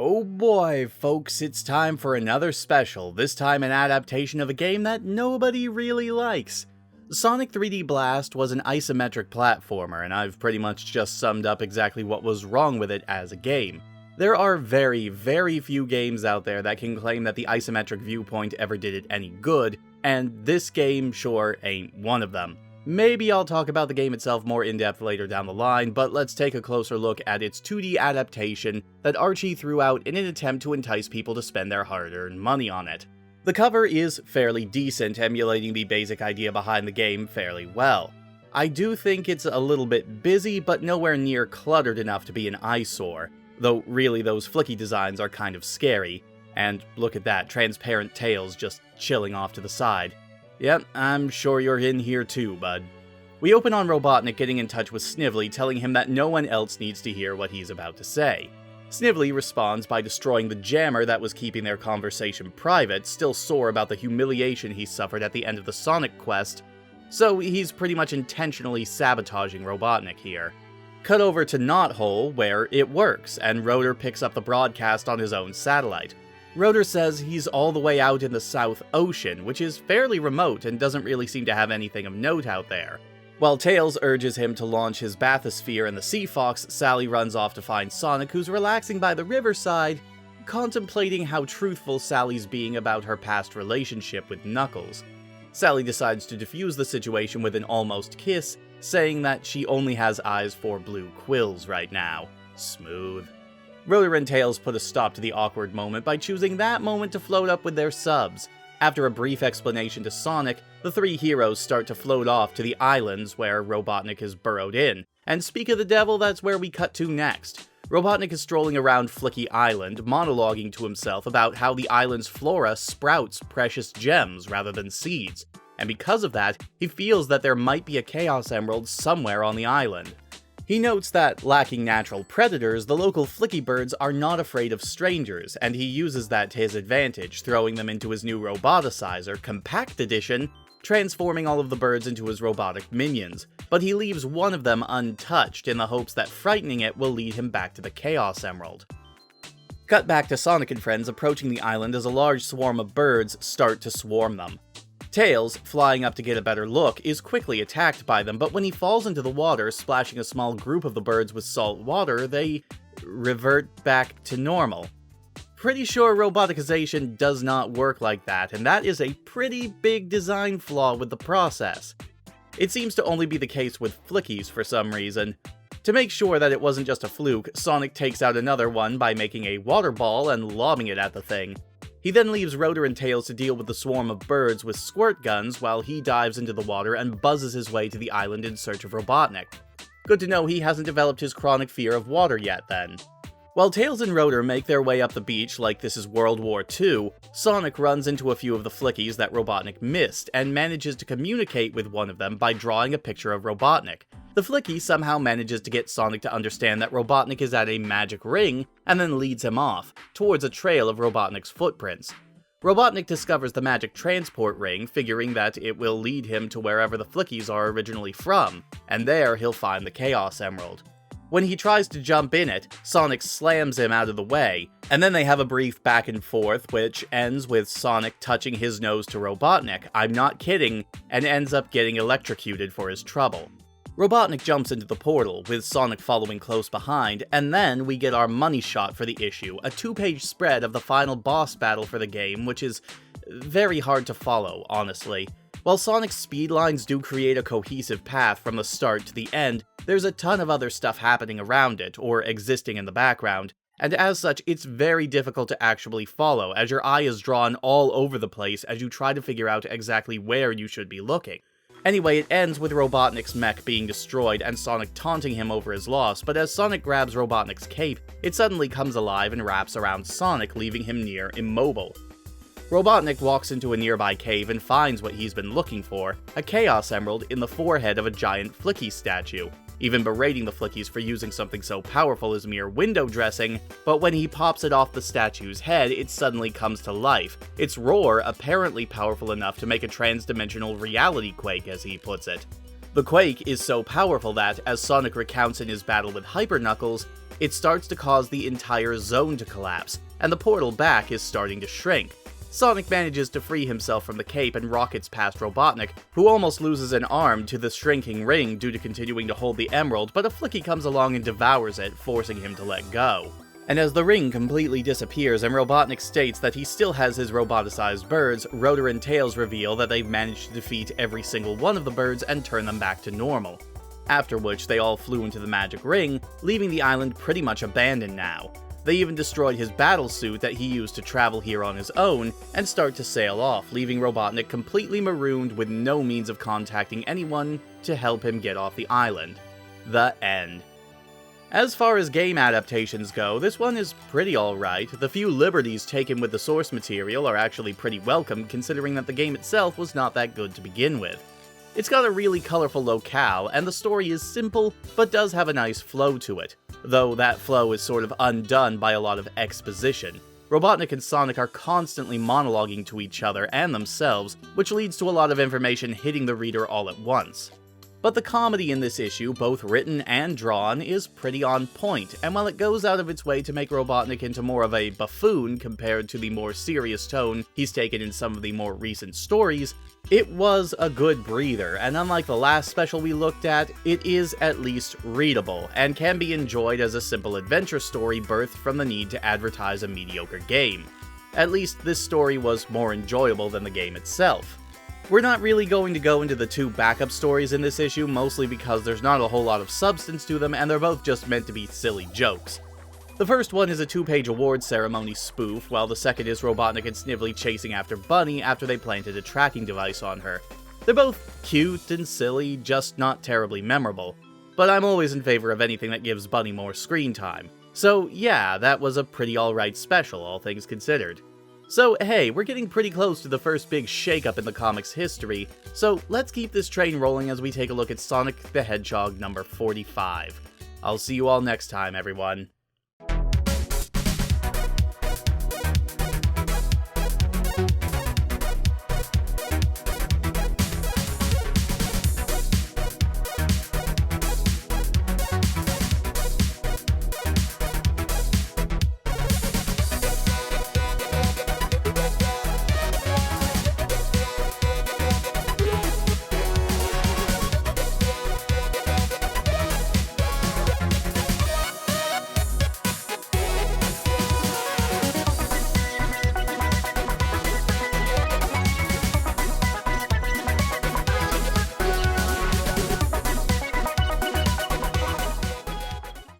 Oh boy, folks, it's time for another special, this time an adaptation of a game that nobody really likes. Sonic 3D Blast was an isometric platformer, and I've pretty much just summed up exactly what was wrong with it as a game. There are very few games out there that can claim that the isometric viewpoint ever did it any good, and this game sure ain't one of them. Maybe I'll talk about the game itself more in depth later down the line, but let's take a closer look at its 2D adaptation that Archie threw out in an attempt to entice people to spend their hard-earned money on it. The cover is fairly decent, emulating the basic idea behind the game fairly well. I do think it's a little bit busy, but nowhere near cluttered enough to be an eyesore, though really those Flicky designs are kind of scary. And look at that, transparent tails just chilling off to the side. Yep, I'm sure you're in here too, bud. We open on Robotnik getting in touch with Snively, telling him that no one else needs to hear what he's about to say. Snively responds by destroying the jammer that was keeping their conversation private, still sore about the humiliation he suffered at the end of the Sonic quest, so he's pretty much intentionally sabotaging Robotnik here. Cut over to Knothole, where it works, and Rotor picks up the broadcast on his own satellite. Rotor says he's all the way out in the South Ocean, which is fairly remote and doesn't really seem to have anything of note out there. While Tails urges him to launch his bathysphere in the Sea Fox, Sally runs off to find Sonic, who's relaxing by the riverside, contemplating how truthful Sally's being about her past relationship with Knuckles. Sally decides to defuse the situation with an almost kiss, saying that she only has eyes for blue quills right now. Smooth. Rotor and Tails put a stop to the awkward moment by choosing that moment to float up with their subs. After a brief explanation to Sonic, the three heroes start to float off to the islands where Robotnik is burrowed in. And speak of the devil, that's where we cut to next. Robotnik is strolling around Flicky Island, monologuing to himself about how the island's flora sprouts precious gems rather than seeds. And because of that, he feels that there might be a Chaos Emerald somewhere on the island. He notes that, lacking natural predators, the local Flicky birds are not afraid of strangers, and he uses that to his advantage, throwing them into his new Roboticizer, Compact Edition, transforming all of the birds into his robotic minions. But he leaves one of them untouched in the hopes that frightening it will lead him back to the Chaos Emerald. Cut back to Sonic and friends approaching the island as a large swarm of birds start to swarm them. Tails, flying up to get a better look, is quickly attacked by them, but when he falls into the water, splashing a small group of the birds with salt water, they revert back to normal. Pretty sure roboticization does not work like that, and that is a pretty big design flaw with the process. It seems to only be the case with Flickies for some reason. To make sure that it wasn't just a fluke, Sonic takes out another one by making a water ball and lobbing it at the thing. He then leaves Rotor and Tails to deal with the swarm of birds with squirt guns while he dives into the water and buzzes his way to the island in search of Robotnik. Good to know he hasn't developed his chronic fear of water yet then. While Tails and Rotor make their way up the beach like this is World War II, Sonic runs into a few of the Flickies that Robotnik missed and manages to communicate with one of them by drawing a picture of Robotnik. The Flicky somehow manages to get Sonic to understand that Robotnik is at a magic ring, and then leads him off, towards a trail of Robotnik's footprints. Robotnik discovers the magic transport ring, figuring that it will lead him to wherever the Flickies are originally from, and there he'll find the Chaos Emerald. When he tries to jump in it, Sonic slams him out of the way, and then they have a brief back and forth, which ends with Sonic touching his nose to Robotnik, I'm not kidding, and ends up getting electrocuted for his trouble. Robotnik jumps into the portal, with Sonic following close behind, and then we get our money shot for the issue, a 2-page spread of the final boss battle for the game, which is very hard to follow, honestly. While Sonic's speedlines do create a cohesive path from the start to the end, there's a ton of other stuff happening around it, or existing in the background, and as such, it's very difficult to actually follow, as your eye is drawn all over the place as you try to figure out exactly where you should be looking. Anyway, it ends with Robotnik's mech being destroyed and Sonic taunting him over his loss, but as Sonic grabs Robotnik's cape, it suddenly comes alive and wraps around Sonic, leaving him near immobile. Robotnik walks into a nearby cave and finds what he's been looking for, a Chaos Emerald in the forehead of a giant Flicky statue, even berating the Flickies for using something so powerful as mere window dressing, but when he pops it off the statue's head, it suddenly comes to life, its roar apparently powerful enough to make a trans-dimensional reality quake, as he puts it. The quake is so powerful that, as Sonic recounts in his battle with Hyper Knuckles, it starts to cause the entire zone to collapse, and the portal back is starting to shrink. Sonic manages to free himself from the cape and rockets past Robotnik, who almost loses an arm to the shrinking ring due to continuing to hold the emerald, but a Flicky comes along and devours it, forcing him to let go. And as the ring completely disappears and Robotnik states that he still has his roboticized birds, Rotor and Tails reveal that they've managed to defeat every single one of the birds and turn them back to normal. After which, they all flew into the magic ring, leaving the island pretty much abandoned now. They even destroyed his battle suit that he used to travel here on his own, and start to sail off, leaving Robotnik completely marooned with no means of contacting anyone to help him get off the island. The end. As far as game adaptations go, this one is pretty alright. The few liberties taken with the source material are actually pretty welcome, considering that the game itself was not that good to begin with. It's got a really colorful locale, and the story is simple, but does have a nice flow to it, though that flow is sort of undone by a lot of exposition. Robotnik and Sonic are constantly monologuing to each other and themselves, which leads to a lot of information hitting the reader all at once. But the comedy in this issue, both written and drawn, is pretty on point, and while it goes out of its way to make Robotnik into more of a buffoon compared to the more serious tone he's taken in some of the more recent stories, it was a good breather, and unlike the last special we looked at, it is at least readable, and can be enjoyed as a simple adventure story birthed from the need to advertise a mediocre game. At least this story was more enjoyable than the game itself. We're not really going to go into the two backup stories in this issue, mostly because there's not a whole lot of substance to them and they're both just meant to be silly jokes. The first one is a 2-page award ceremony spoof, while the second is Robotnik and Snively chasing after Bunny after they planted a tracking device on her. They're both cute and silly, just not terribly memorable, but I'm always in favor of anything that gives Bunny more screen time. So yeah, that was a pretty alright special, all things considered. So hey, we're getting pretty close to the first big shakeup in the comics history, so let's keep this train rolling as we take a look at Sonic the Hedgehog number 45. I'll see you all next time, everyone.